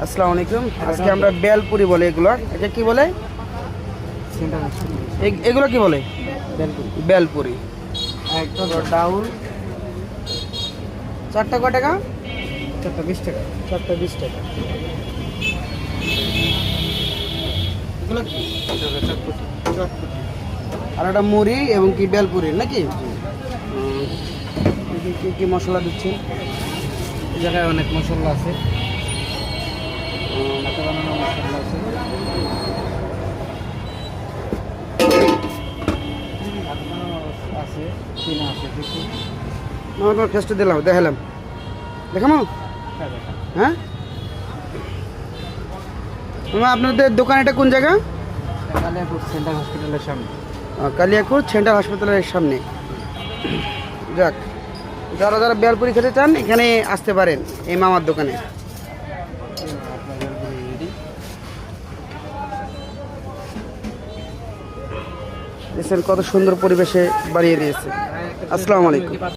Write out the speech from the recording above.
আসসালামু আলাইকুম। আজকে আমরা বেলপুরি বলে এগুলো, এটা কি বলে? এগুলো কি বলে? বেলপুরি। একদম ডাউল চারটা কয় টাকা? 20 টাকা। 20 টাকা। এগুলো কি? চটপটি। আর একটা মুড়ি এবং কি বেলপুরি নাকি? কি কি মশলা দিচ্ছেন? এই জায়গায় অনেক মশলা আছে, হাতে বানানো মশলা আছে। হাতে বানানো আছে, কিনা আছে কিছু। আমার ফেস্টে দিলাম, দেখালাম, দেখামো। হ্যাঁ, আপনাদের দোকান এটা কোন জায়গা? কালিয়াপুর সেন্ট্রাল হসপিটালের সামনে। কালিয়াকুর সেন্ট্রাল হাসপাতালের সামনে। যাক, যারা যারা বেলপুরি খেতে চান এখানে আসতে পারেন এই মামার দোকানে। দেখছেন কত সুন্দর পরিবেশে বানিয়ে দিয়েছে। আসসালামু আলাইকুম।